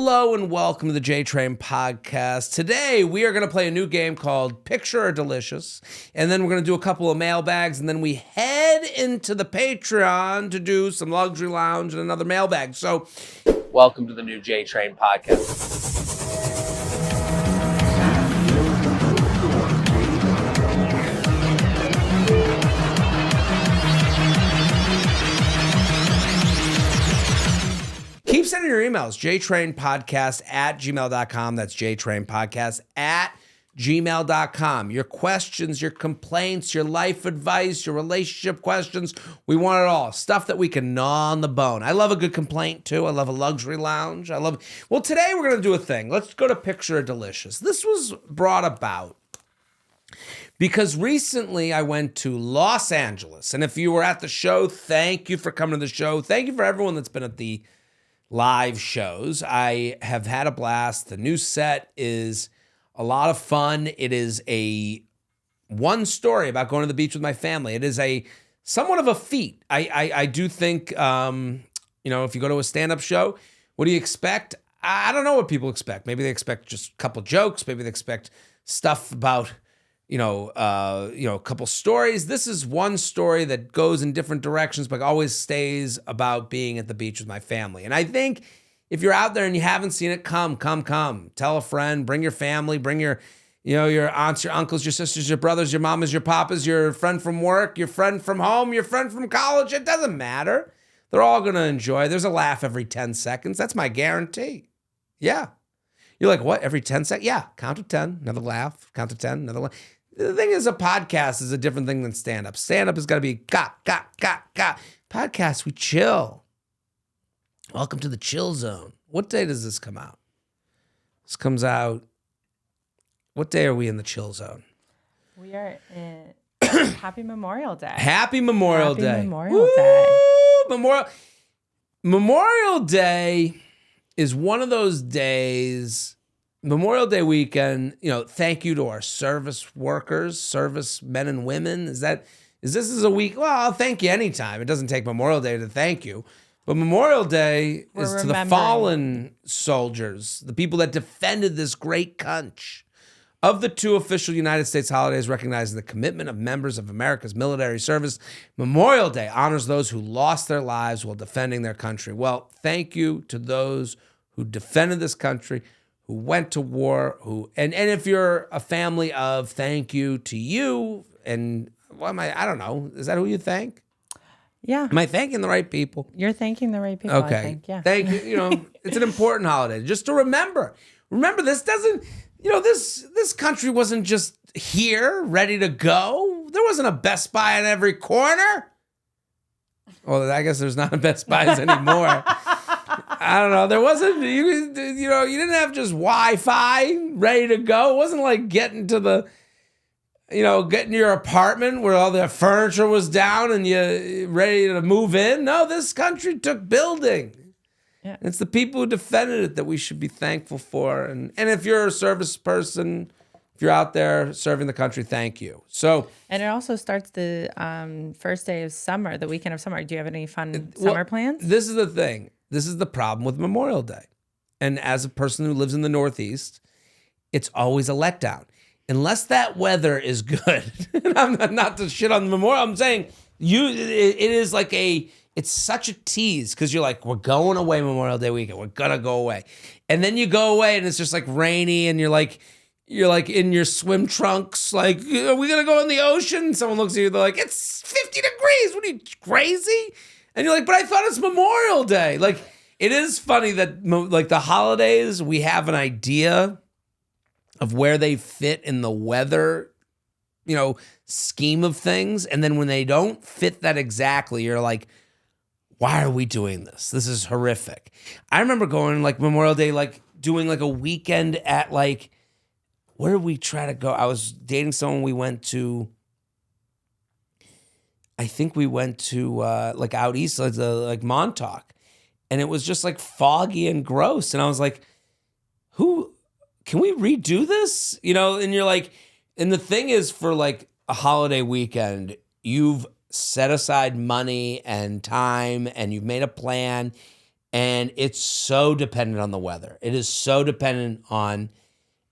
Hello and welcome to the JTrain podcast. Today we are going to play a new game called Picture or Delicious, and then we're going to do a couple of mailbags, and then we head into the Patreon to do some luxury lounge and another mailbag. So, welcome to the new JTrain podcast. Keep sending your emails, jtrainpodcast@gmail.com. That's jtrainpodcast@gmail.com. Your questions, your complaints, your life advice, your relationship questions. We want it all. Stuff that we can gnaw on the bone. I love a good complaint, too. I love a luxury lounge. Well, today we're going to do a thing. Let's go to Picture or Delicious. This was brought about because recently I went to Los Angeles. And if you were at the show, thank you for coming to the show. Thank you for everyone that's been at the live shows. I have had a blast. The new set is a lot of fun. It is one story about going to the beach with my family. It is somewhat of a feat. I do think, if you go to a stand-up show, what do you expect? I don't know what people expect. Maybe they expect just a couple jokes. Maybe they expect stuff about, a couple stories. This is one story that goes in different directions, but always stays about being at the beach with my family. And I think if you're out there and you haven't seen it, come. Tell a friend, bring your family, bring your aunts, your uncles, your sisters, your brothers, your mamas, your papas, your friend from work, your friend from home, your friend from college. It doesn't matter. They're all going to enjoy. There's a laugh every 10 seconds. That's my guarantee. Yeah. You're like, what? Every 10 seconds? Yeah. Count to 10, another laugh. Count to 10, another laugh. The thing is, a podcast is a different thing than stand-up. Stand-up has got to be got. Podcast, we chill. Welcome to the chill zone. What day does this come out? This comes out, what day are we in the chill zone? We are in Happy Memorial Day. Happy Memorial Day. Happy Memorial Day. Memorial Day is one of those days. Memorial Day weekend, thank you to our service workers, service men and women. Is this a week? Well, I'll thank you anytime. It doesn't take Memorial Day to thank you. But Memorial Day is to the fallen soldiers, the people that defended this great country. Of the two official United States holidays recognizing the commitment of members of America's military service, Memorial Day honors those who lost their lives while defending their country. Well, thank you to those who defended this country, who went to war, and if you're a family of, thank you to you, and I don't know, is that who you thank? Yeah. Am I thanking the right people? You're thanking the right people, okay. I think, yeah. Thank you, it's an important holiday, just to remember. Remember, this doesn't, this country wasn't just here, ready to go. There wasn't a Best Buy in every corner. Well, I guess there's not a Best Buys anymore. I don't know. There wasn't, you didn't have just Wi-Fi ready to go. It wasn't like getting to your apartment where all the furniture was down and you ready to move in. No, this country took building. Yeah. It's the people who defended it that we should be thankful for. And if you're a service person, if you're out there serving the country, thank you. So, and it also starts the first day of summer, the weekend of summer. Do you have any fun summer plans? This is the thing. This is the problem with Memorial Day. And as a person who lives in the Northeast, it's always a letdown. Unless that weather is good. And I'm not to shit on the Memorial. I'm saying it is like it's such a tease because you're like, we're going away Memorial Day weekend. We're going to go away. And then you go away and it's just like rainy and you're like in your swim trunks. Like, are we going to go in the ocean? Someone looks at you. They're like, it's 50 degrees. What are you, crazy? And you're like, but I thought it's Memorial Day. Like, it is funny that like the holidays, we have an idea of where they fit in the weather, scheme of things. And then when they don't fit that exactly, you're like, why are we doing this? This is horrific. I remember going like Memorial Day, like doing like a weekend at like, where did we try to go? I was dating someone. I think we went to like out east, like Montauk, and it was just like foggy and gross. And I was like, can we redo this? And you're like, and the thing is, for like a holiday weekend, you've set aside money and time and you've made a plan. And it's so dependent on the weather. It is so dependent on,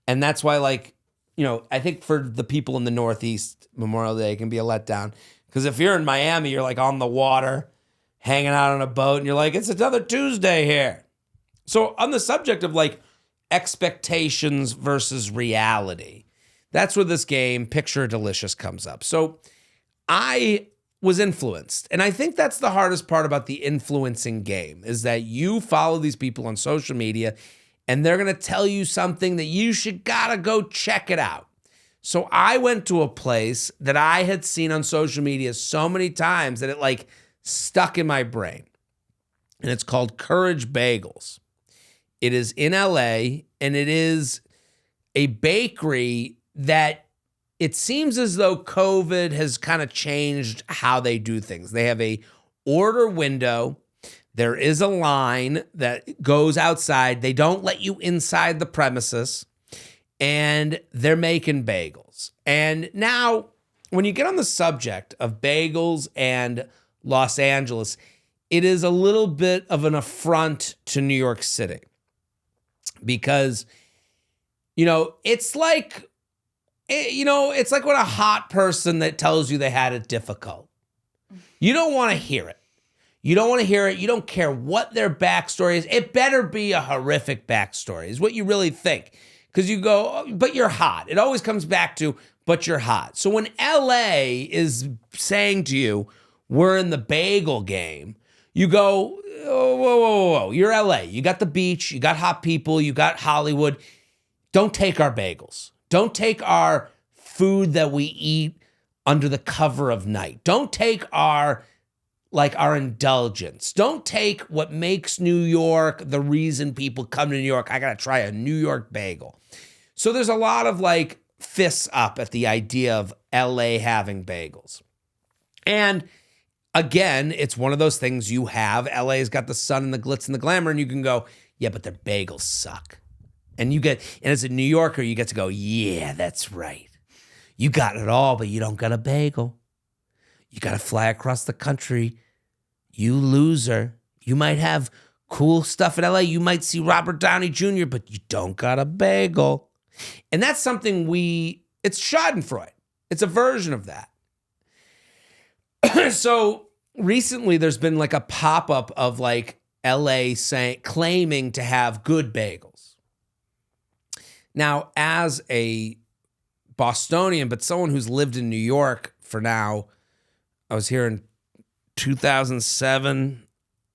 and that's why, like, you know, I think for the people in the Northeast, Memorial Day can be a letdown. Because if you're in Miami, you're like on the water, hanging out on a boat, and you're like, it's another Tuesday here. So on the subject of like expectations versus reality, that's where this game, Picture Delicious, comes up. So I was influenced. And I think that's the hardest part about the influencing game, is that you follow these people on social media and they're going to tell you something that you should gotta go check it out. So I went to a place that I had seen on social media so many times that it like stuck in my brain. And it's called Courage Bagels. It is in LA, and it is a bakery that it seems as though COVID has kind of changed how they do things. They have a order window. There is a line that goes outside. They don't let you inside the premises, and they're making bagels. And now, when you get on the subject of bagels and Los Angeles, it is a little bit of an affront to New York City. Because, you know, it's like when a hot person that tells you they had it difficult. You don't want to hear it. You don't want to hear it. You don't care what their backstory is. It better be a horrific backstory, is what you really think. Because you go, oh, but you're hot. It always comes back to, but you're hot. So when LA is saying to you, we're in the bagel game, you go, oh, whoa. You're LA. You got the beach. You got hot people. You got Hollywood. Don't take our bagels. Don't take our food that we eat under the cover of night. Don't take our indulgence. Don't take what makes New York the reason people come to New York. I got to try a New York bagel. So there's a lot of like fists up at the idea of LA having bagels. And again, it's one of those things you have. LA's got the sun and the glitz and the glamour, and you can go, yeah, but their bagels suck. And as a New Yorker, you get to go, yeah, that's right. You got it all, but you don't got a bagel. You got to fly across the country. You loser. You might have cool stuff in LA. You might see Robert Downey Jr., but you don't got a bagel. And that's something it's Schadenfreude. It's a version of that. So recently there's been like a pop-up of like LA claiming to have good bagels. Now, as a Bostonian, but someone who's lived in New York for now, I was here in 2007.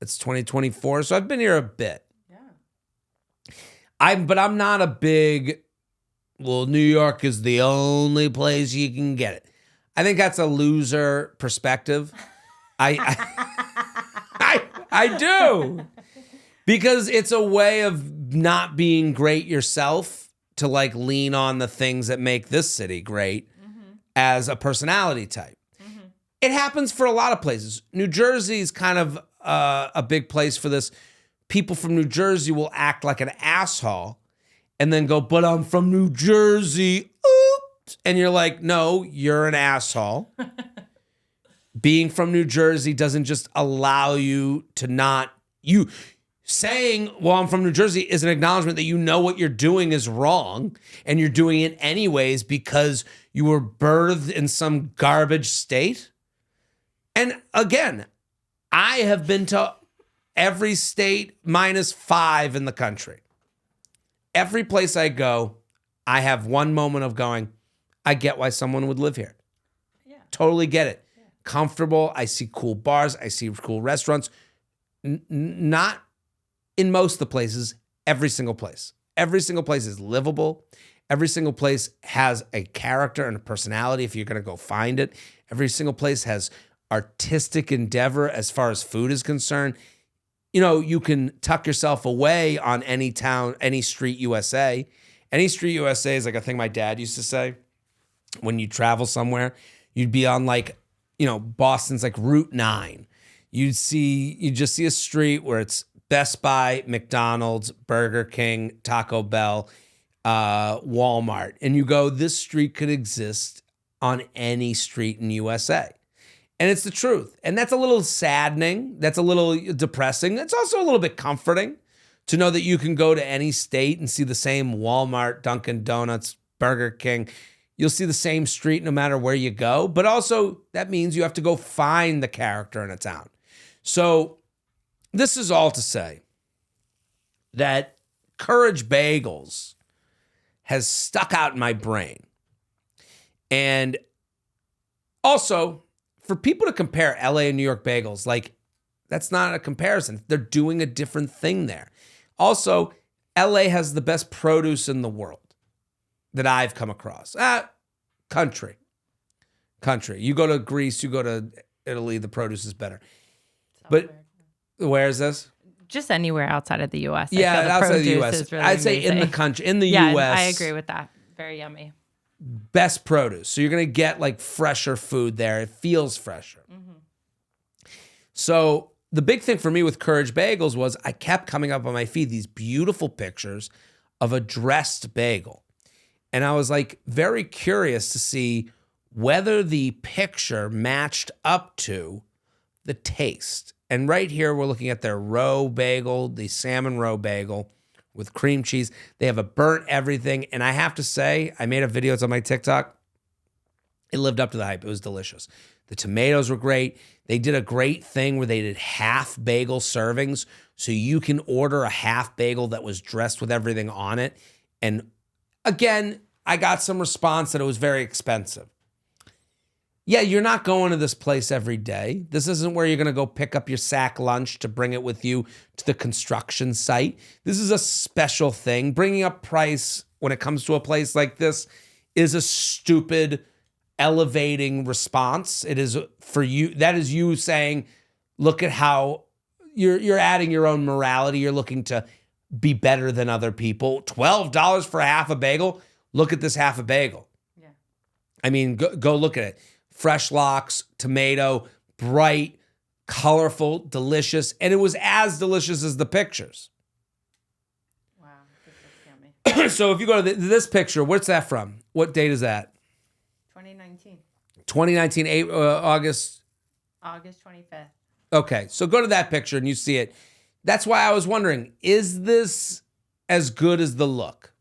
It's 2024, so I've been here a bit. Yeah. But I'm not a big, well, New York is the only place you can get it. I think that's a loser perspective. I do. Because it's a way of not being great yourself to like lean on the things that make this city great as a personality type. It happens for a lot of places. New Jersey is kind of a big place for this. People from New Jersey will act like an asshole and then go, but I'm from New Jersey. Oops. And you're like, no, you're an asshole. Being from New Jersey doesn't just allow you to not, you saying, well, I'm from New Jersey is an acknowledgement that you know what you're doing is wrong and you're doing it anyways because you were birthed in some garbage state. And again, I have been to every state -5 in the country. Every place I go, I have one moment of going, I get why someone would live here. Yeah. Totally get it. Yeah. Comfortable. I see cool bars. I see cool restaurants. Not in most of the places, every single place. Every single place is livable. Every single place has a character and a personality if you're going to go find it. Every single place has artistic endeavor as far as food is concerned. You know, you can tuck yourself away on any town, any street USA. Any street USA is like a thing my dad used to say. When you travel somewhere, you'd be on like, you know, Boston's like Route 9. You just see a street where it's Best Buy, McDonald's, Burger King, Taco Bell, Walmart. And you go, this street could exist on any street in USA. And it's the truth. And that's a little saddening. That's a little depressing. It's also a little bit comforting to know that you can go to any state and see the same Walmart, Dunkin' Donuts, Burger King. You'll see the same street no matter where you go. But also that means you have to go find the character in a town. So this is all to say that Courage Bagels has stuck out in my brain. And also, for people to compare LA and New York bagels, like, that's not a comparison. They're doing a different thing there. Also, LA has the best produce in the world that I've come across. Country. You go to Greece, you go to Italy, the produce is better. But where is this? Just anywhere outside of the U.S. Yeah, outside of the U.S. Really I'd say amazing. in the country, in the Yeah, U.S. I agree with that. Very yummy. Best produce. So you're going to get like fresher food there. It feels fresher. So the big thing for me with Courage Bagels was I kept coming up on my feed these beautiful pictures of a dressed bagel. And I was like very curious to see whether the picture matched up to the taste. And right here, we're looking at their roe bagel, the salmon roe bagel with cream cheese. They have a burnt everything. And I have to say, I made a video. It's on my TikTok. It lived up to the hype. It was delicious. The tomatoes were great. They did a great thing where they did half bagel servings. So you can order a half bagel that was dressed with everything on it. And again, I got some response that it was very expensive. Yeah, you're not going to this place every day. This isn't where you're going to go pick up your sack lunch to bring it with you to the construction site. This is a special thing. Bringing up price when it comes to a place like this is a stupid, elevating response. It is for you. That is you saying, look at how you're adding your own morality. You're looking to be better than other people. $12 for half a bagel. Look at this half a bagel. Yeah. I mean, go look at it. Fresh locks, tomato, bright, colorful, delicious. And it was as delicious as the pictures. Wow, this looks yummy. So if you go to this picture, what's that from? What date is that? 2019. 2019, August? August 25th. Okay, so go to that picture and you see it. That's why I was wondering, is this as good as the look?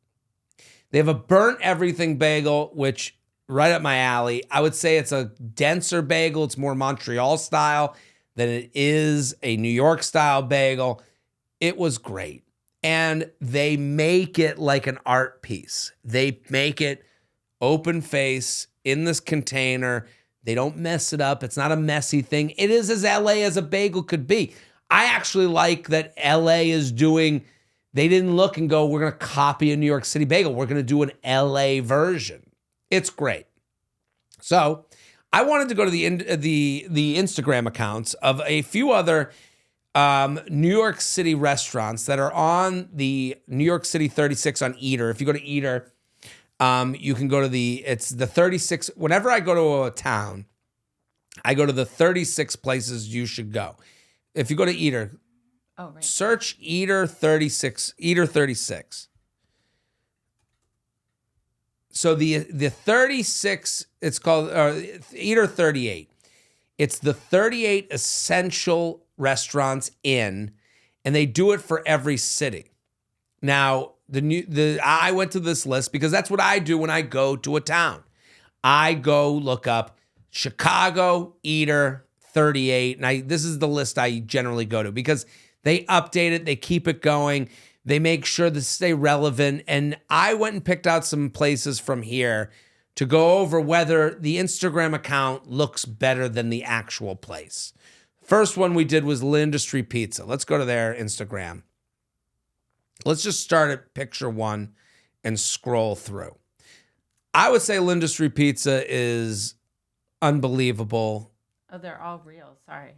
They have a burnt everything bagel, which right up my alley. I would say it's a denser bagel. It's more Montreal style than it is a New York style bagel. It was great. And they make it like an art piece. They make it open face in this container. They don't mess it up. It's not a messy thing. It is as LA as a bagel could be. I actually like that LA is doing, they didn't look and go, we're going to copy a New York City bagel. We're going to do an LA version. It's great. So I wanted to go to the Instagram accounts of a few other New York City restaurants that are on the New York City 36 on Eater. If you go to Eater, you can go to it's the 36. Whenever I go to a town, I go to the 36 places you should go. If you go to Eater, search Eater 36, Eater 36. So the 36, it's called Eater 38. It's the 38 essential restaurants in, and they do it for every city. Now, I went to this list because that's what I do when I go to a town. I go look up Chicago, Eater 38, and this is the list I generally go to because they update it, they keep it going. They make sure to stay relevant. And I went and picked out some places from here to go over whether the Instagram account looks better than the actual place. First one we did was L'Industrie Pizza. Let's go to their Instagram. Let's just start at picture one and scroll through. I would say L'Industrie Pizza is unbelievable. Oh, they're all real. Sorry.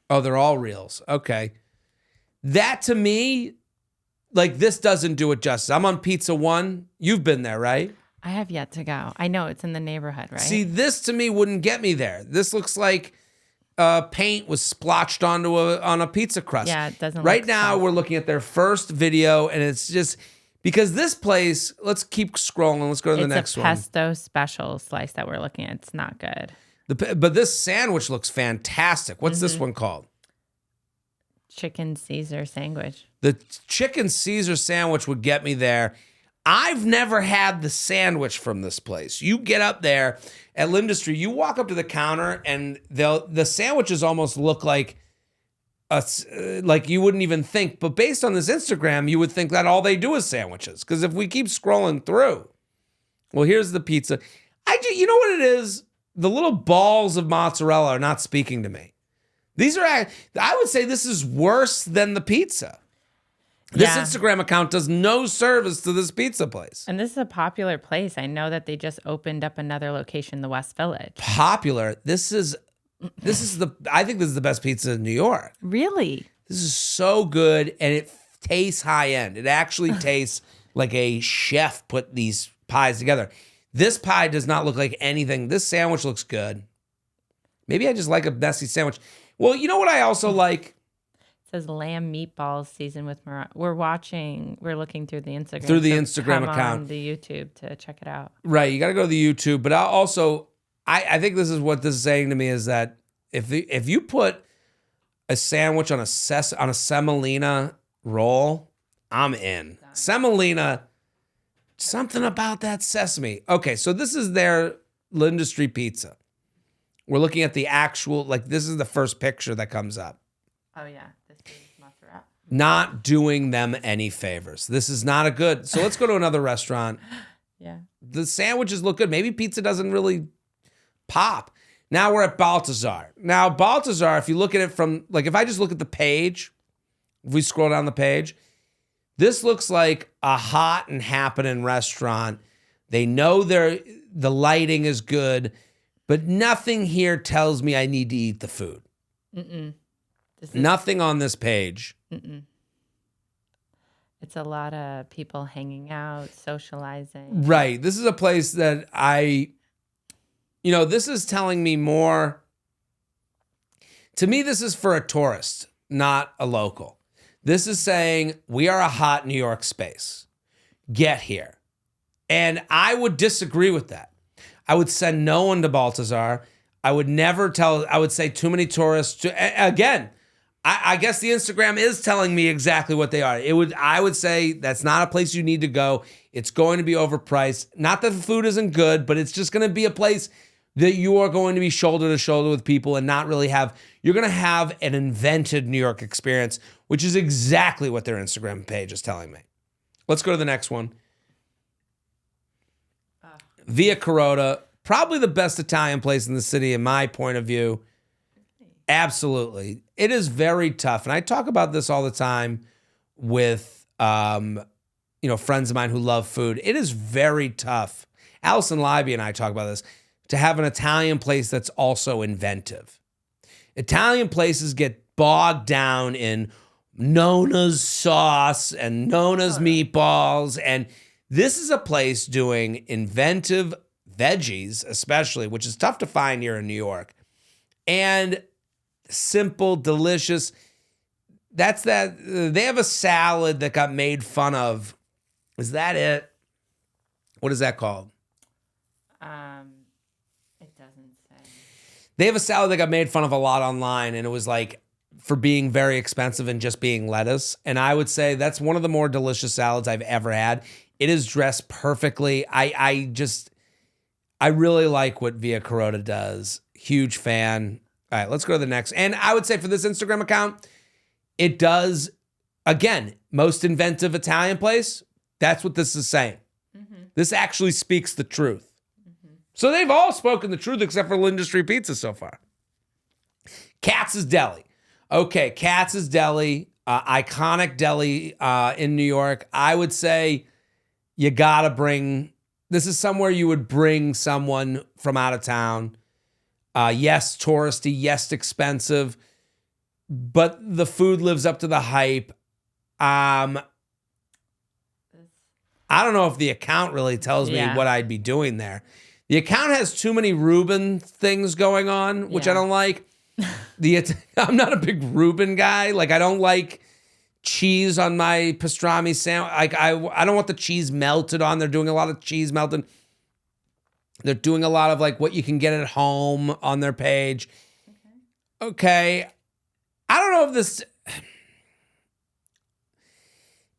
Oh, they're all reels. Okay. That to me, like this doesn't do it justice. I'm on Pizza One. You've been there, right? I have yet to go. I know it's in the neighborhood, right? See, this to me wouldn't get me there. This looks like paint was splotched on a pizza crust. Yeah, it doesn't. Right look now, soft. we're looking at their first video, and it's just Because this place, let's keep scrolling. Let's go to the next It's a one. pesto special slice that we're looking at. It's not good. But this sandwich looks fantastic. What's this one called? Chicken Caesar sandwich. The chicken Caesar sandwich would get me there. I've never had the sandwich from this place. You get up there at Lindustry, you walk up to the counter, and the sandwiches almost look like you wouldn't even think. But based on this Instagram, you would think that all they do is sandwiches. Because if we keep scrolling through, well, here's the pizza. You know what it is? The little balls of mozzarella are not speaking to me. These are, I would say this is worse than the pizza. This Instagram account does no service to this pizza place. And this is a popular place. I know that they just opened up another location, the West Village. Popular. I think this is the best pizza in New York. Really? This is so good, and it tastes high end. It actually tastes like a chef put these pies together. This pie does not look like anything. This sandwich looks good. Maybe I just like a messy sandwich. Well, you know what I also like? It says lamb meatballs seasoned with We're looking through the Instagram. Through the Instagram account. On the YouTube to check it out. Right. You got to go to the YouTube. But I think this is what this is saying to me is that if you put a sandwich on a semolina roll, I'm in. Semolina, something about that sesame. Okay, so this is their Lindustry pizza. We're looking at the actual, this is the first picture that comes up. Oh, yeah. This is mozzarella. Not doing them any favors. This is not a good. So let's go to another restaurant. Yeah. The sandwiches look good. Maybe pizza doesn't really pop. Now we're at Balthazar. Now, Balthazar, if you look at it from, if I just look at the page, if we scroll down the page, this looks like a hot and happening restaurant. They know the lighting is good, but nothing here tells me I need to eat the food. Nothing on this page. It's a lot of people hanging out, socializing. Right. This is a place that this is telling me more. To me, this is for a tourist, not a local. This is saying we are a hot New York space. Get here. And I would disagree with that. I would send no one to Balthazar. I would say too many tourists. Again, I guess the Instagram is telling me exactly what they are. I would say that's not a place you need to go. It's going to be overpriced. Not that the food isn't good, but it's just going to be a place that you are going to be shoulder to shoulder with people and not really you're going to have an invented New York experience, which is exactly what their Instagram page is telling me. Let's go to the next one. Via Carota, probably the best Italian place in the city, in my point of view. Absolutely. It is very tough. And I talk about this all the time with, friends of mine who love food. It is very tough. Allison Libby and I talk about this, to have an Italian place that's also inventive. Italian places get bogged down in Nona's sauce and Nona's meatballs. And this is a place doing inventive veggies, especially, which is tough to find here in New York. And simple, delicious. They have a salad that got made fun of. Is that it? What is that called? It doesn't say. They have a salad that got made fun of a lot online, and it was for being very expensive and just being lettuce. And I would say that's one of the more delicious salads I've ever had. It is dressed perfectly. I really like what Via Carota does. Huge fan. All right, let's go to the next. And I would say for this Instagram account, it does, again, most inventive Italian place. That's what this is saying. This actually speaks the truth. So they've all spoken the truth except for Lindustry Pizza so far. Katz's Deli. Okay, Katz's Deli, iconic deli in New York. I would say you gotta this is somewhere you would bring someone from out of town. Yes, touristy, yes, expensive, but the food lives up to the hype. I don't know if the account really tells me what I'd be doing there. The account has too many Reuben things going on, which I don't like. I'm not a big Reuben guy. I don't like cheese on my pastrami sandwich. I don't want the cheese melted on. They're doing a lot of cheese melted. They're doing a lot of like what you can get at home on their page. Okay. I don't know if this...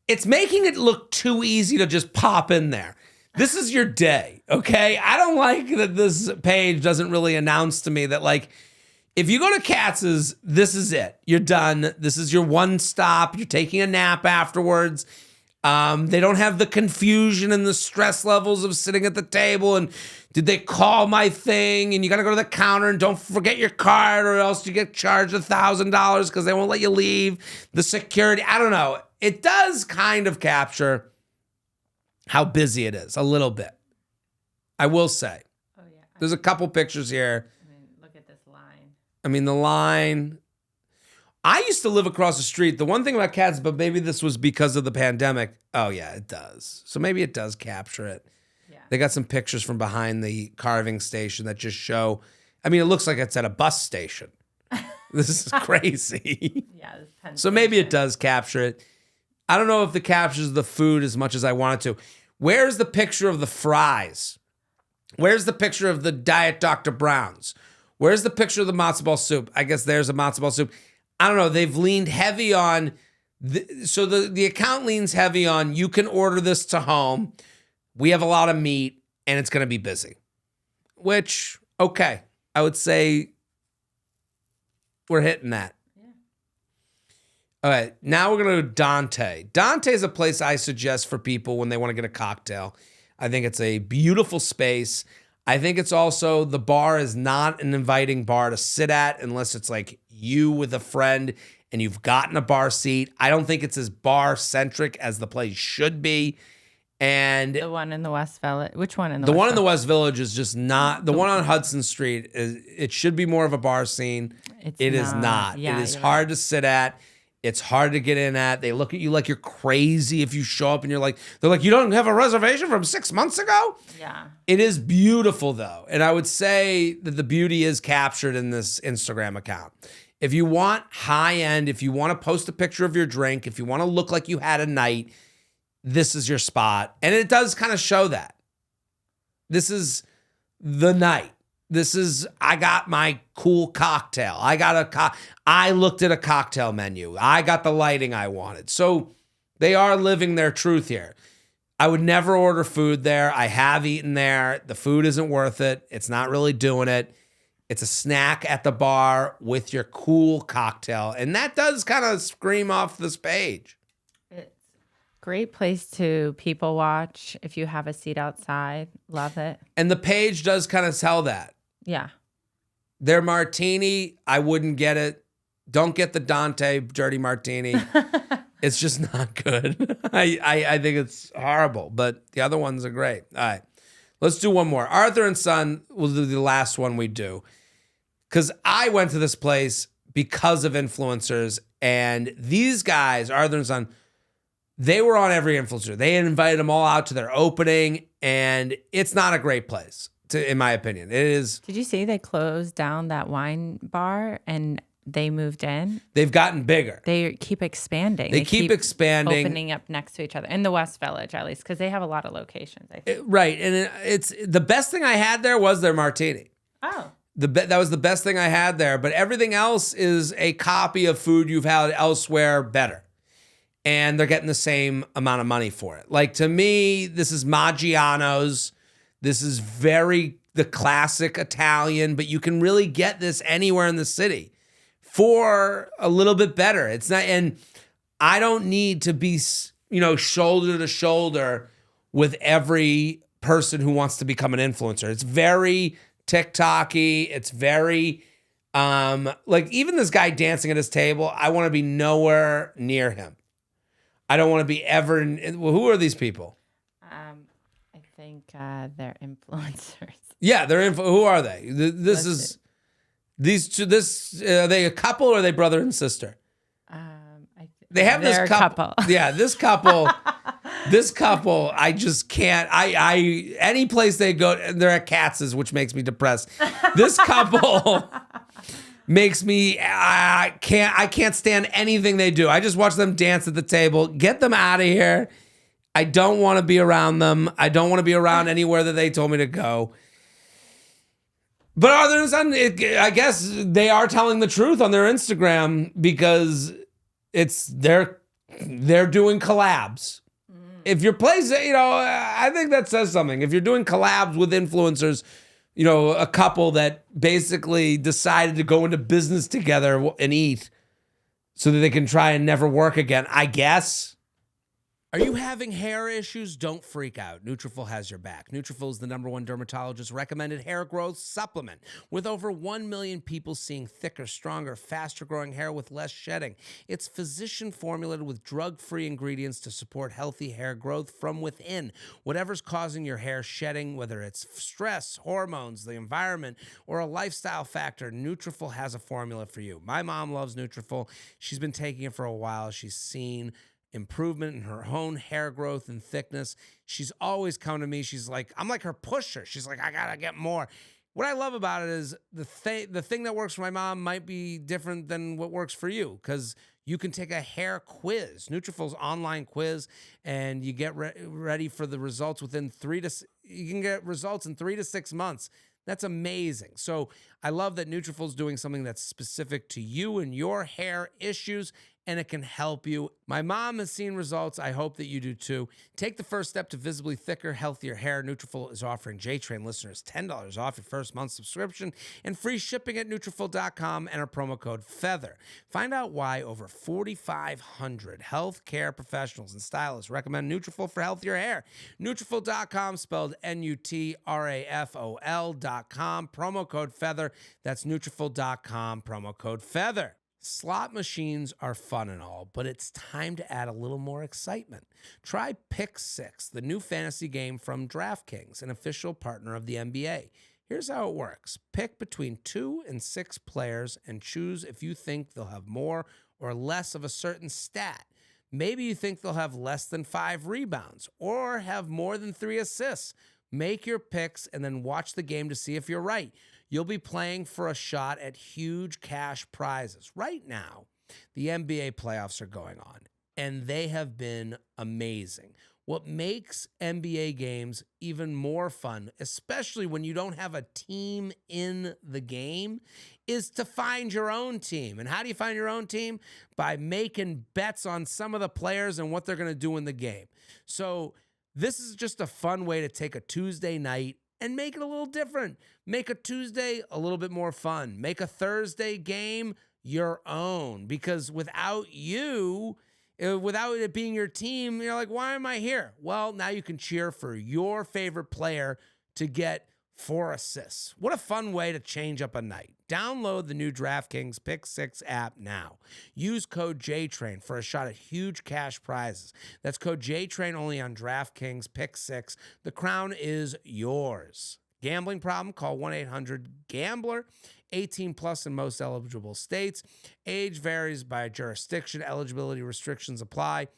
It's making it look too easy to just pop in there. This is your day, okay? I don't like that this page doesn't really announce to me that, like, if you go to Katz's, this is it. You're done. This is your one stop. You're taking a nap afterwards. They don't have the confusion and the stress levels of sitting at the table and did they call my thing? And you got to go to the counter and don't forget your card or else you get charged $1,000 because they won't let you leave. The security, I don't know. It does kind of capture how busy it is a little bit. I will say. Oh, yeah. There's a couple pictures here. I mean, look at this line. I mean, the line. I used to live across the street. The one thing about Cats, but maybe this was because of the pandemic. Oh, yeah, it does. So maybe it does capture it. Yeah. They got some pictures from behind the carving station that just show. I mean, it looks like it's at a bus station. This is crazy. Yeah. This So maybe it does capture it. I don't know if it captures the food as much as I want it to. Where's the picture of the fries? Where's the picture of the Diet Dr. Brown's? Where's the picture of the matzo ball soup? I guess there's a matzo ball soup. I don't know. They've leaned heavy on, so the account leans heavy on, you can order this to home. We have a lot of meat, and it's going to be busy. Which, okay, I would say we're hitting that. Yeah. All right, now we're going to go to Dante. Dante is a place I suggest for people when they want to get a cocktail. I think it's a beautiful space. I think it's also, the bar is not an inviting bar to sit at unless it's like you with a friend and you've gotten a bar seat. I don't think it's as bar-centric as the place should be. And The one in the West Village. Which one in the the West one in the Village? West Village is just not, the one on Hudson Street, it should be more of a bar scene. It is not. Yeah, it is you're hard to sit at. It's hard to get in at. They look at you like you're crazy if you show up and you're like, they're like, you don't have a reservation from 6 months ago? Yeah. It is beautiful though. And I would say that the beauty is captured in this Instagram account. If you want high end, if you want to post a picture of your drink, if you want to look like you had a night, this is your spot. And it does kind of show that. This is the night. This is, I got my cool cocktail. I looked at a cocktail menu. I got the lighting I wanted. So they are living their truth here. I would never order food there. I have eaten there. The food isn't worth it. It's not really doing it. It's a snack at the bar with your cool cocktail. And that does kind of scream off this page. It's a great place to people watch if you have a seat outside. Love it. And the page does kind of tell that. Yeah. Their martini, I wouldn't get it. Don't get the Dante dirty martini. It's just not good. I think it's horrible, but the other ones are great. All right, let's do one more. Arthur and Son will do the last one we do. Because I went to this place because of influencers, and these guys, Arthur and Son, they were on every influencer. They invited them all out to their opening, and it's not a great place, in my opinion. It is. Did you see they closed down that wine bar and they moved in? They've gotten bigger. They keep expanding. They keep expanding. Opening up next to each other. In the West Village, at least, because they have a lot of locations, I think. Right. And it's the best thing I had there was their martini. Oh. That was the best thing I had there. But everything else is a copy of food you've had elsewhere better. And they're getting the same amount of money for it. Like, to me, this is Maggiano's. This is very the classic Italian, but you can really get this anywhere in the city for a little bit better. It's not, and I don't need to be, shoulder to shoulder with every person who wants to become an influencer. It's very TikTok-y. It's very, like even this guy dancing at his table, I want to be nowhere near him. I don't want to be ever, who are these people? I think they're influencers. Yeah, who are they? These two, are they a couple or are they brother and sister? They have this couple. Yeah, this couple, I just can't, any place they go, they're at Katz's, which makes me depressed. This couple, makes me, I can't stand anything they do. I just watch them dance at the table. Get them out of here. I don't want to be around them. I don't want to be around anywhere that they told me to go. But I guess they are telling the truth on their Instagram because they're doing collabs. If your place, I think that says something. If you're doing collabs with influencers, a couple that basically decided to go into business together and eat so that they can try and never work again, I guess. Are you having hair issues? Don't freak out. NUTRAFOL has your back. NUTRAFOL is the #1 dermatologist recommended hair growth supplement, with over 1 million people seeing thicker, stronger, faster growing hair with less shedding. It's physician formulated with drug-free ingredients to support healthy hair growth from within. Whatever's causing your hair shedding, whether it's stress, hormones, the environment, or a lifestyle factor, NUTRAFOL has a formula for you. My mom loves NUTRAFOL. She's been taking it for a while. She's seen improvement in her own hair growth and thickness. She's always come to me. She's like, I'm like her pusher. She's like, I gotta get more. What I love about it is the thing that works for my mom might be different than what works for you, because you can take a hair quiz, NUTRAFOL's online quiz, and you get ready for the results within you can get results in 3 to 6 months. That's amazing. So I love that NUTRAFOL's doing something that's specific to you and your hair issues, and it can help you. My mom has seen results. I hope that you do too. Take the first step to visibly thicker, healthier hair. NUTRAFOL is offering JTrain listeners $10 off your first month subscription and free shipping at NUTRAFOL.com, and our promo code FEATHER. Find out why over 4,500 healthcare professionals and stylists recommend NUTRAFOL for healthier hair. NUTRAFOL.com, spelled NUTRAFOL.com, promo code FEATHER. That's NUTRAFOL.com, promo code FEATHER. Slot machines are fun and all, but it's time to add a little more excitement. Try Pick 6, the new fantasy game from DraftKings, an official partner of the NBA. Here's how it works. Pick between 2 and 6 players and choose if you think they'll have more or less of a certain stat. Maybe you think they'll have less than 5 rebounds or have more than 3 assists. Make your picks and then watch the game to see if you're right. You'll be playing for a shot at huge cash prizes. Right now, the NBA playoffs are going on, and they have been amazing. What makes NBA games even more fun, especially when you don't have a team in the game, is to find your own team. And how do you find your own team? By making bets on some of the players and what they're going to do in the game. So this is just a fun way to take a Tuesday night and make it a little different. Make a Tuesday a little bit more fun. Make a Thursday game your own. Because without it being your team, you're like, why am I here? Well, now you can cheer for your favorite player to get 4 assists. What a fun way to change up a night. Download the new DraftKings Pick 6 app now. Use code JTrain for a shot at huge cash prizes. That's code JTrain only on DraftKings Pick 6. The crown is yours. Gambling problem? Call 1-800-GAMBLER. 18 plus in most eligible states. Age varies by jurisdiction. Eligibility restrictions apply.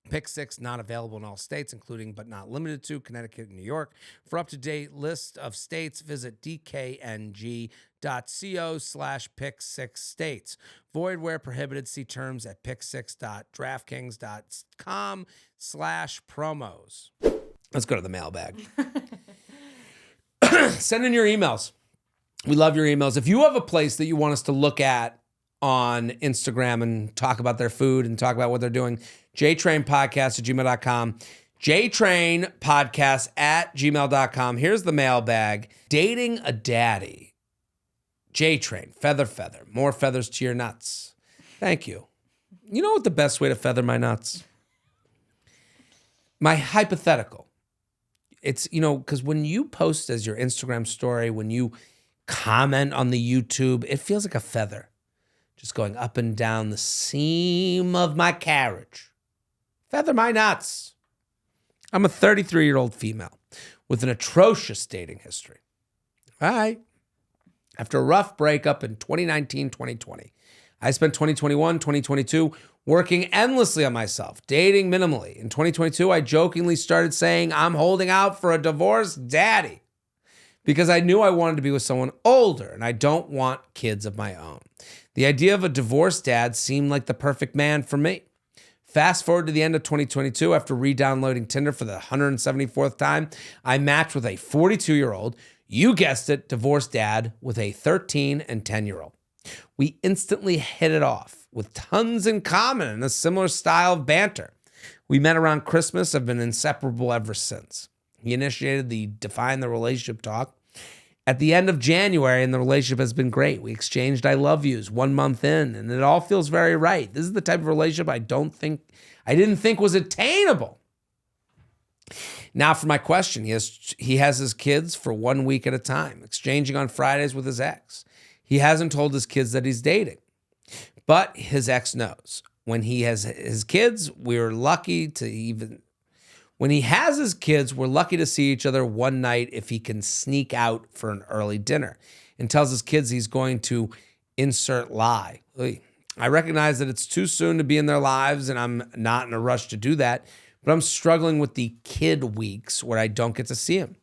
Pick 6 not available in all states, including but not limited to Connecticut and New York. For up-to-date list of states, visit dkng.co/pick6states. Void where prohibited. See terms at pick6.draftkings.com/promos. Let's go to the mailbag. Send in your emails. We love your emails. If you have a place that you want us to look at on Instagram and talk about their food and talk about what they're doing, jtrainpodcast@gmail.com. jtrainpodcast@gmail.com. Here's the mailbag. Dating a daddy. JTrain, feather, more feathers to your nuts. Thank you. You know what the best way to feather my nuts? My hypothetical. It's, because when you post as your Instagram story, when you comment on the YouTube, it feels like a feather just going up and down the seam of my carriage. Feather my nuts. I'm a 33-year-old female with an atrocious dating history. All right. After a rough breakup in 2019, 2020, I spent 2021, 2022 working endlessly on myself, dating minimally. In 2022, I jokingly started saying I'm holding out for a divorced daddy. because I knew I wanted to be with someone older and I don't want kids of my own. The idea of a divorced dad seemed like the perfect man for me. Fast forward to the end of 2022, after re-downloading Tinder for the 174th time, I matched with a 42-year-old, you guessed it, divorced dad with a 13 and 10-year-old. We instantly hit it off with tons in common and a similar style of banter. We met around Christmas, have been inseparable ever since. He initiated the define the relationship talk at the end of January, and the relationship has been great. We exchanged I love yous 1 month in, and it all feels very right. This is the type of relationship I didn't think was attainable. Now for my question, he has his kids for 1 week at a time, exchanging on Fridays with his ex. He hasn't told his kids that he's dating, but his ex knows. When he has his kids, we're lucky to see each other one night if he can sneak out for an early dinner, and tells his kids he's going to insert lie. I recognize that it's too soon to be in their lives, and I'm not in a rush to do that, but I'm struggling with the kid weeks where I don't get to see him.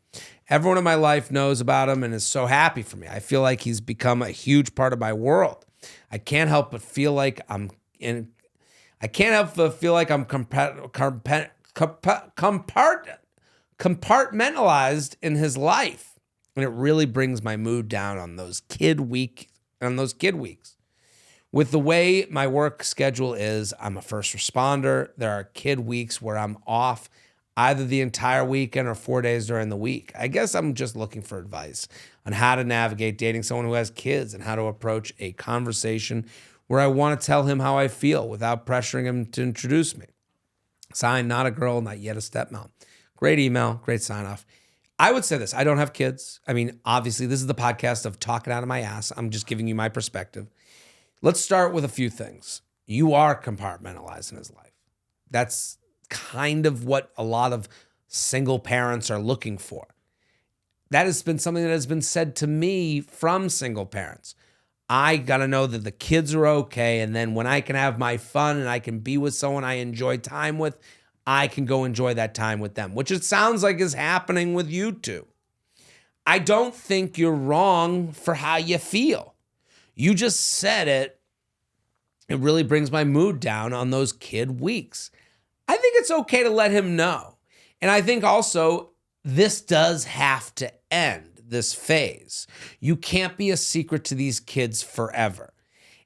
Everyone in my life knows about him and is so happy for me. I feel like he's become a huge part of my world. I can't help but feel like I'm compartmentalized in his life, and it really brings my mood down on those kid weeks. With the way my work schedule is, I'm a first responder. There are kid weeks where I'm off either the entire weekend or 4 days during the week. I guess I'm just looking for advice on how to navigate dating someone who has kids and how to approach a conversation where I want to tell him how I feel without pressuring him to introduce me. Signed, not a girl, not yet a stepmom. Great email, great sign off. I would say this, I don't have kids. I mean, obviously, this is the podcast of talking out of my ass. I'm just giving you my perspective. Let's start with a few things. You are compartmentalizing his life. That's kind of what a lot of single parents are looking for. That has been something that has been said to me from single parents. I got to know that the kids are okay, and then when I can have my fun and I can be with someone I enjoy time with, I can go enjoy that time with them, which it sounds like is happening with you two. I don't think you're wrong for how you feel. You just said it. It really brings my mood down on those kid weeks. I think it's okay to let him know. And I think also this does have to end, this phase. You can't be a secret to these kids forever.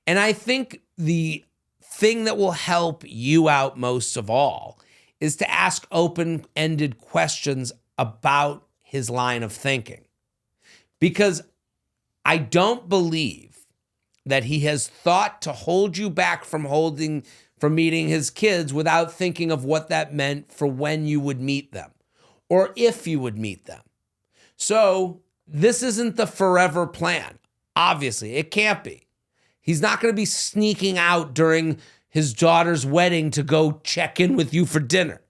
And I think the thing that will help you out most of all is to ask open-ended questions about his line of thinking. Because I don't believe that he has thought to hold you back from meeting his kids without thinking of what that meant for when you would meet them or if you would meet them. So this isn't the forever plan. Obviously, it can't be. He's not going to be sneaking out during his daughter's wedding to go check in with you for dinner.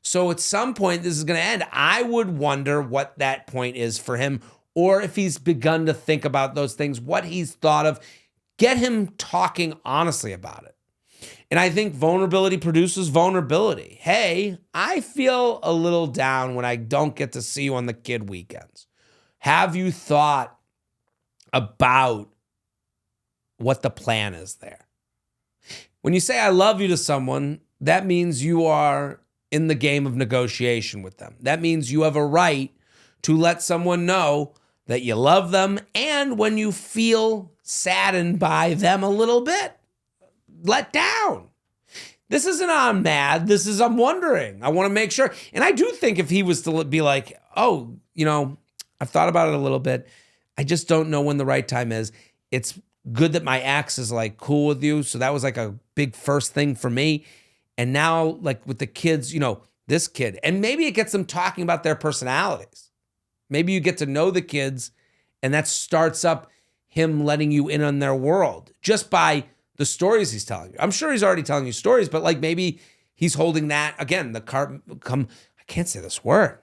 So at some point, this is going to end. I would wonder what that point is for him, or if he's begun to think about those things, what he's thought of. Get him talking honestly about it. And I think vulnerability produces vulnerability. Hey, I feel a little down when I don't get to see you on the kid weekends. Have you thought about what the plan is there? When you say I love you to someone, that means you are in the game of negotiation with them. That means you have a right to let someone know that you love them, and when you feel saddened by them a little bit, let down. This isn't I'm mad. This is I'm wondering. I want to make sure. And I do think if he was to be like, oh, I've thought about it a little bit. I just don't know when the right time is. It's good that my ex is like cool with you. So that was like a big first thing for me. And now like with the kids, this kid, and maybe it gets them talking about their personalities. Maybe you get to know the kids and that starts up him letting you in on their world just by the stories he's telling you. I'm sure he's already telling you stories, but like maybe he's holding that, again, I can't say this word.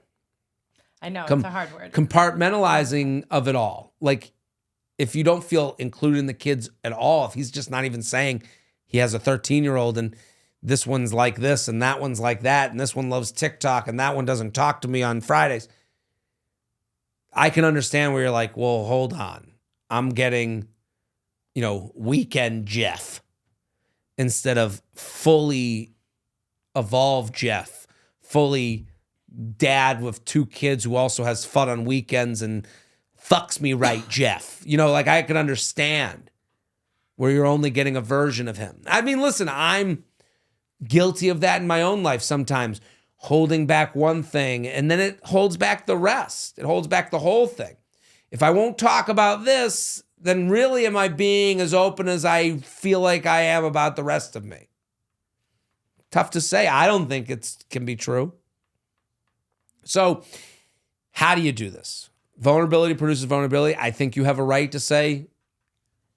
I know, it's a hard word. Compartmentalizing of it all. Like if you don't feel included in the kids at all, if he's just not even saying he has a 13-year-old and this one's like this and that one's like that and this one loves TikTok and that one doesn't talk to me on Fridays. I can understand where you're like, well, hold on. I'm getting, weekend Jeff instead of fully evolved Jeff, fully dad with 2 kids who also has fun on weekends and fucks me right, Jeff. Like I can understand where you're only getting a version of him. I mean, listen, I'm guilty of that in my own life sometimes, holding back one thing and then it holds back the rest. It holds back the whole thing. If I won't talk about this, then really am I being as open as I feel like I am about the rest of me? Tough to say. I don't think it can be true. So how do you do this? Vulnerability produces vulnerability. I think you have a right to say,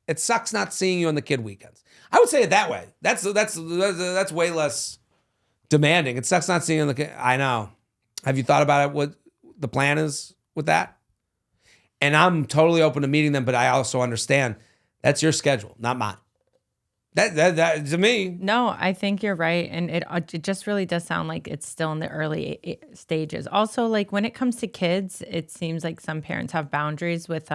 it sucks not seeing you on the kid weekends. I would say it that way. That's way less demanding. It sucks not seeing you on the kid. I know. Have you thought about it, what the plan is with that? And I'm totally open to meeting them, but I also understand that's your schedule, not mine. That to me. No, I think you're right. And it just really does sound like it's still in the early stages. Also, like when it comes to kids, it seems like some parents have boundaries with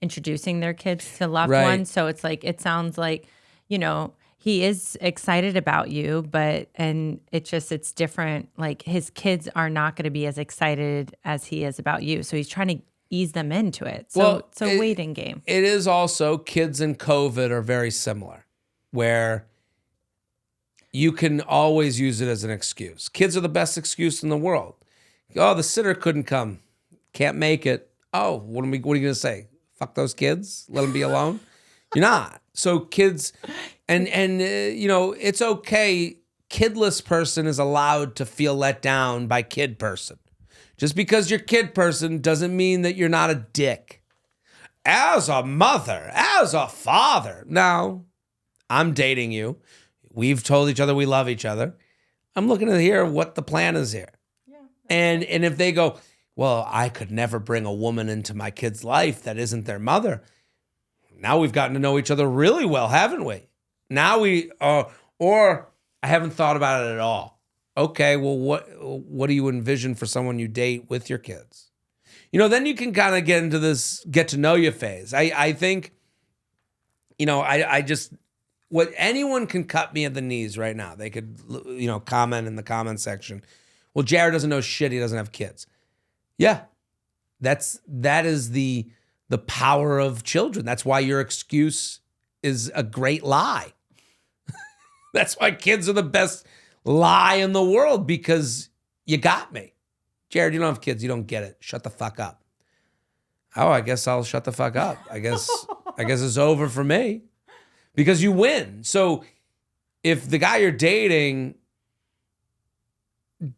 introducing their kids to loved ones. So it's like, it sounds like, he is excited about you, it's different. Like his kids are not going to be as excited as he is about you. So he's trying to ease them into it. So it's a waiting game. It is also, kids and COVID are very similar, where you can always use it as an excuse. Kids are the best excuse in the world. Oh, the sitter couldn't come. Can't make it. Oh, what are you going to say? Fuck those kids? Let them be alone? You're not. So kids, and it's okay. Kidless person is allowed to feel let down by kid person. Just because you're kid person doesn't mean that you're not a dick. As a mother, as a father. No, I'm dating you. We've told each other we love each other. I'm looking to hear what the plan is here. Yeah. And if they go, well, I could never bring a woman into my kid's life that isn't their mother. Now we've gotten to know each other really well, haven't we? Now or I haven't thought about it at all. Okay, well, what do you envision for someone you date with your kids? Then you can kind of get into this get to know you phase. I think, I just, what anyone can cut me at the knees right now. They could, comment in the comment section. Well, Jared doesn't know shit. He doesn't have kids. Yeah, that is the power of children. That's why your excuse is a great lie. That's why kids are the best lie in the world, because you got me. Jared, you don't have kids. You don't get it. Shut the fuck up. Oh, I guess I'll shut the fuck up. I guess it's over for me because you win. So if the guy you're dating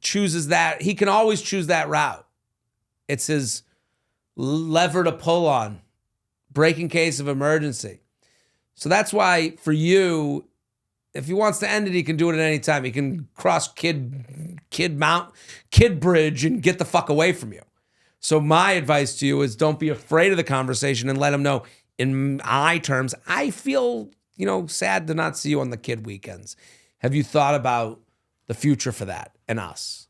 chooses that, he can always choose that route. It's his lever to pull on, break in case of emergency. So that's why for you, if he wants to end it, he can do it at any time. He can cross Kid Bridge and get the fuck away from you. So my advice to you is don't be afraid of the conversation and let him know, in my terms, I feel, sad to not see you on the kid weekends. Have you thought about the future for that and us?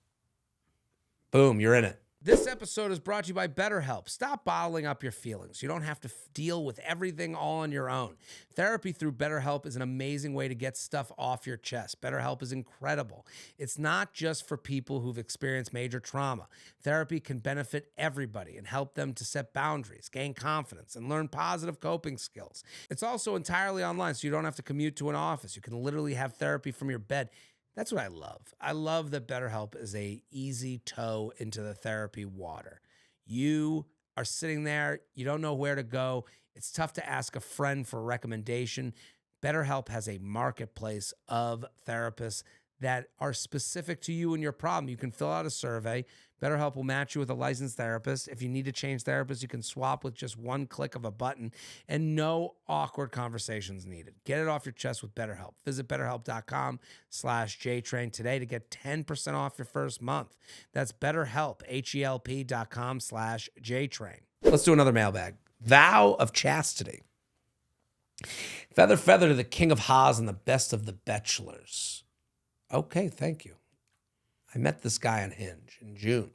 Boom, you're in it. This episode is brought to you by BetterHelp. Stop bottling up your feelings. You don't have to deal with everything all on your own. Therapy through BetterHelp is an amazing way to get stuff off your chest. BetterHelp is incredible. It's not just for people who've experienced major trauma. Therapy can benefit everybody and help them to set boundaries, gain confidence, and learn positive coping skills. It's also entirely online, so you don't have to commute to an office. You can literally have therapy from your bed. That's what I love. I love that BetterHelp is a easy toe into the therapy water. You are sitting there, you don't know where to go. It's tough to ask a friend for a recommendation. BetterHelp has a marketplace of therapists that are specific to you and your problem. You can fill out a survey. BetterHelp will match you with a licensed therapist. If you need to change therapists, you can swap with just one click of a button, and no awkward conversations needed. Get it off your chest with BetterHelp. Visit BetterHelp.com/JTrain today to get 10% off your first month. That's BetterHelp, HELP.com/JTrain. Let's do another mailbag. Vow of chastity. Feather, feather to the king of Haas and the best of the bachelors. Okay, thank you. I met this guy on Hinge in June.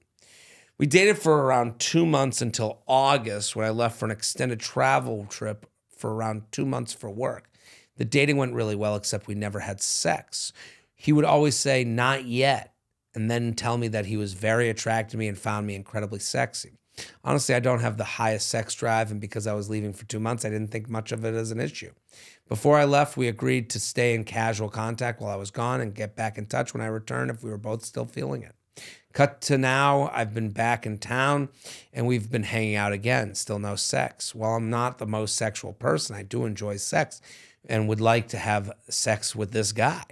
We dated for around 2 months until August when I left for an extended travel trip for around 2 months for work. The dating went really well, except we never had sex. He would always say, not yet, and then tell me that he was very attracted to me and found me incredibly sexy. Honestly, I don't have the highest sex drive, and because I was leaving for 2 months, I didn't think much of it as an issue. Before I left, we agreed to stay in casual contact while I was gone and get back in touch when I returned if we were both still feeling it. Cut to now, I've been back in town and we've been hanging out again. Still no sex. While I'm not the most sexual person, I do enjoy sex and would like to have sex with this guy.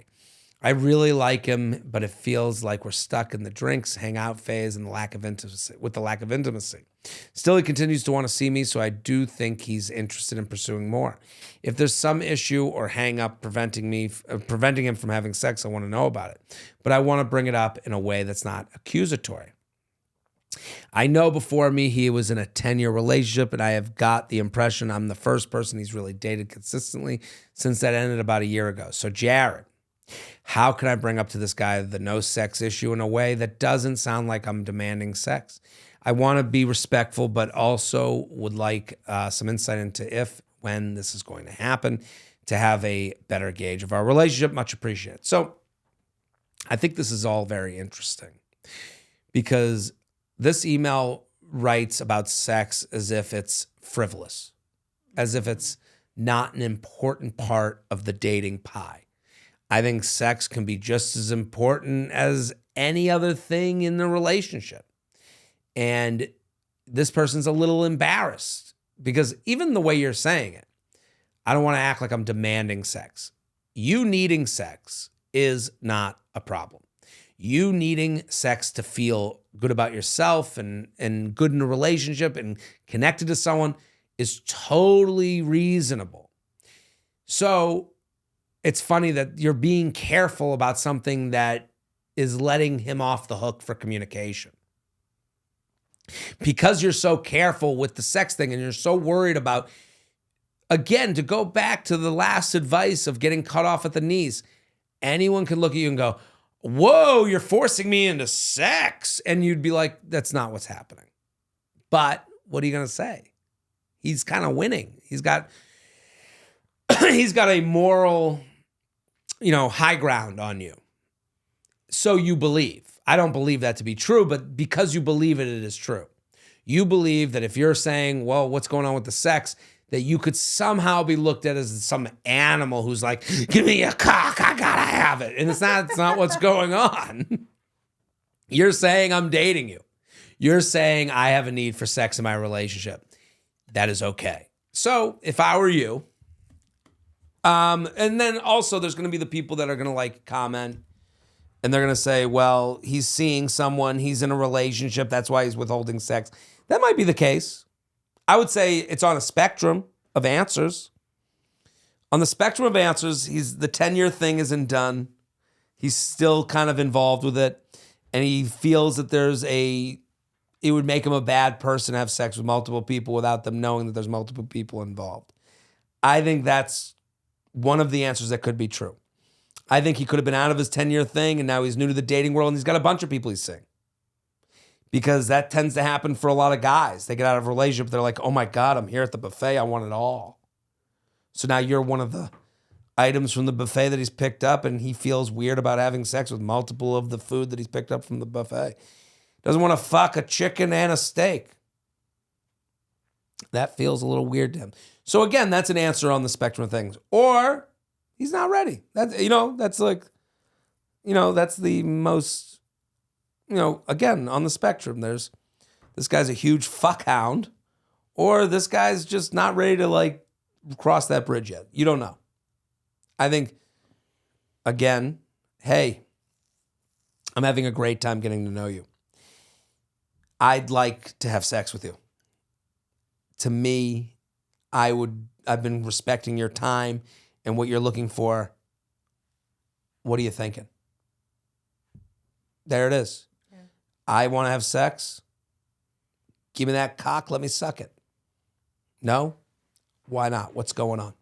I really like him, but it feels like we're stuck in the drinks, hangout phase and the lack of intimacy. Still, he continues to want to see me, so I do think he's interested in pursuing more. If there's some issue or hang up preventing him from having sex, I want to know about it. But I want to bring it up in a way that's not accusatory. I know before me he was in a 10-year relationship, and I have got the impression I'm the first person he's really dated consistently since that ended about a year ago. So Jared, how can I bring up to this guy the no sex issue in a way that doesn't sound like I'm demanding sex? I want to be respectful, but also would like some insight into when this is going to happen to have a better gauge of our relationship. Much appreciated. So I think this is all very interesting because this email writes about sex as if it's frivolous, as if it's not an important part of the dating pie. I think sex can be just as important as any other thing in the relationship. And this person's a little embarrassed because even the way you're saying it, I don't want to act like I'm demanding sex. You needing sex is not a problem. You needing sex to feel good about yourself and good in a relationship and connected to someone is totally reasonable. So it's funny that you're being careful about something that is letting him off the hook for communication. Because you're so careful with the sex thing and you're so worried about, again, to go back to the last advice of getting cut off at the knees, anyone could look at you and go, whoa, you're forcing me into sex. And you'd be like, that's not what's happening. But what are you going to say? He's kind of winning. He's got a moral, high ground on you. So you believe. I don't believe that to be true, but because you believe it, it is true. You believe that if you're saying, well, what's going on with the sex, that you could somehow be looked at as some animal who's like, give me a cock, I gotta have it. And it's not what's going on. You're saying I'm dating you. You're saying I have a need for sex in my relationship. That is okay. So if I were you, and then also there's going to be the people that are going to comment and they're going to say, well, he's seeing someone, he's in a relationship, that's why he's withholding sex. That might be the case. I would say it's on a spectrum of answers. On the spectrum of answers, the 10-year thing isn't done. He's still kind of involved with it. And he feels that it would make him a bad person to have sex with multiple people without them knowing that there's multiple people involved. I think that's one of the answers that could be true. I think he could have been out of his 10-year thing and now he's new to the dating world and he's got a bunch of people he's seeing. Because that tends to happen for a lot of guys. They get out of a relationship, they're like, oh my God, I'm here at the buffet, I want it all. So now you're one of the items from the buffet that he's picked up and he feels weird about having sex with multiple of the food that he's picked up from the buffet. Doesn't want to fuck a chicken and a steak. That feels a little weird to him. So again, that's an answer on the spectrum of things. Or he's not ready. That's the most, again, on the spectrum, there's this guy's a huge fuckhound, or this guy's just not ready to cross that bridge yet. You don't know. I think, again, hey, I'm having a great time getting to know you. I'd like to have sex with you. To me, I've been respecting your time and what you're looking for. What are you thinking? There it is. Yeah. I want to have sex. Give me that cock. Let me suck it. No? Why not? What's going on?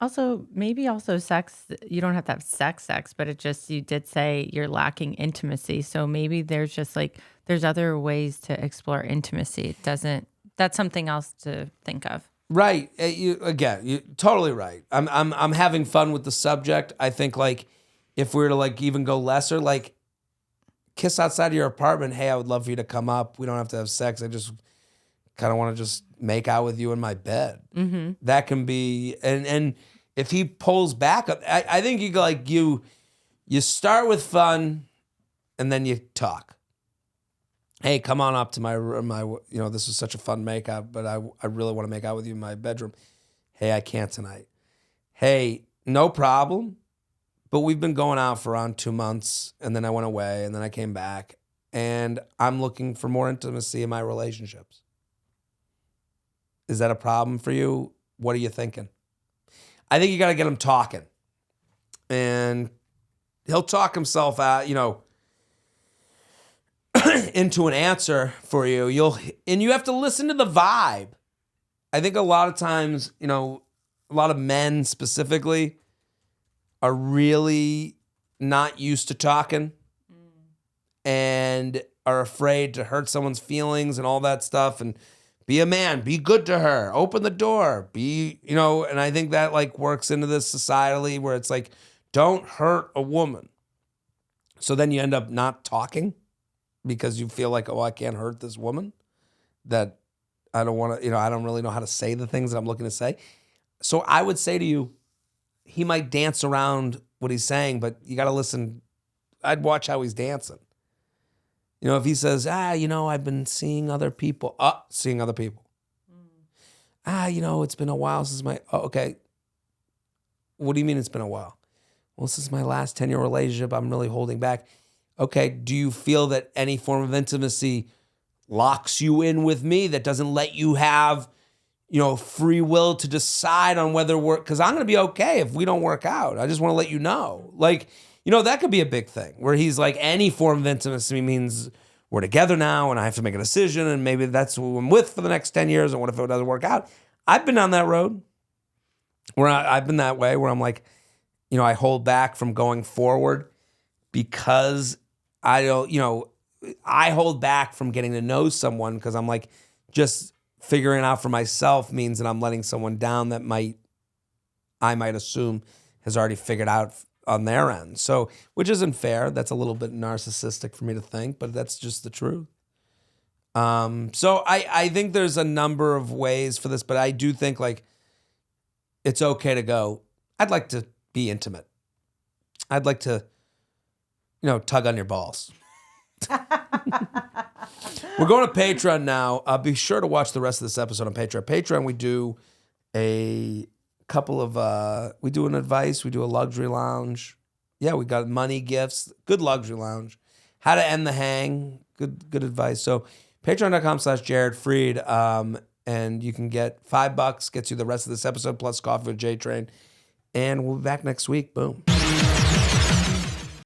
Also, maybe also sex, you don't have to have sex, but it just, you did say you're lacking intimacy. So maybe there's just like, there's other ways to explore intimacy. It doesn't, that's something else to think of. Right. You're totally right. I'm having fun with the subject. I think like if we were to like even go lesser, like kiss outside of your apartment. Hey, I would love for you to come up. We don't have to have sex. I just kind of want to just make out with you in my bed. Mm-hmm. That can be, and if he pulls back, I think you go like you start with fun, and then you talk. Hey, come on up to my room. This is such a fun makeout, but I really want to make out with you in my bedroom. Hey, I can't tonight. Hey, no problem. But we've been going out for around 2 months, and then I went away, and then I came back, and I'm looking for more intimacy in my relationships. Is that a problem for you? What are you thinking? I think you got to get him talking, and he'll talk himself out, into an answer for you. And you have to listen to the vibe. I think a lot of times, a lot of men specifically are really not used to talking and are afraid to hurt someone's feelings and all that stuff. And be a man, be good to her, open the door, and I think that like works into this societally where it's like, don't hurt a woman. So then you end up not talking because you feel like, oh, I can't hurt this woman, that I don't want to, I don't really know how to say the things that I'm looking to say. So I would say to you, he might dance around what he's saying, but you got to listen. I'd watch how he's dancing. If he says, I've been seeing other people. Seeing other people. It's been a while since okay. What do you mean it's been a while? Well, this is my last 10-year relationship. I'm really holding back. Okay, do you feel that any form of intimacy locks you in with me, that doesn't let you have, free will to decide on whether because I'm going to be okay if we don't work out. I just want to let you know. Like, that could be a big thing where he's like, any form of intimacy means we're together now and I have to make a decision and maybe that's who I'm with for the next 10 years. And what if it doesn't work out? I've been down that road where I've been that way where I'm like, I hold back from going forward because I don't, I hold back from getting to know someone because I'm like, just figuring out for myself means that I'm letting someone down that I might assume has already figured out on their end. So, which isn't fair. That's a little bit narcissistic for me to think, but that's just the truth. So I think there's a number of ways for this, but I do think like it's okay to go, I'd like to be intimate. I'd like to, tug on your balls. We're going to Patreon now. Be sure to watch the rest of this episode on Patreon. Patreon, we do a couple of, we do an advice, we do a luxury lounge. Yeah, we got money gifts, good luxury lounge. How to end the hang, good advice. So patreon.com/Jared Freid, and you can get $5, gets you the rest of this episode plus coffee with JTrain. And we'll be back next week. Boom.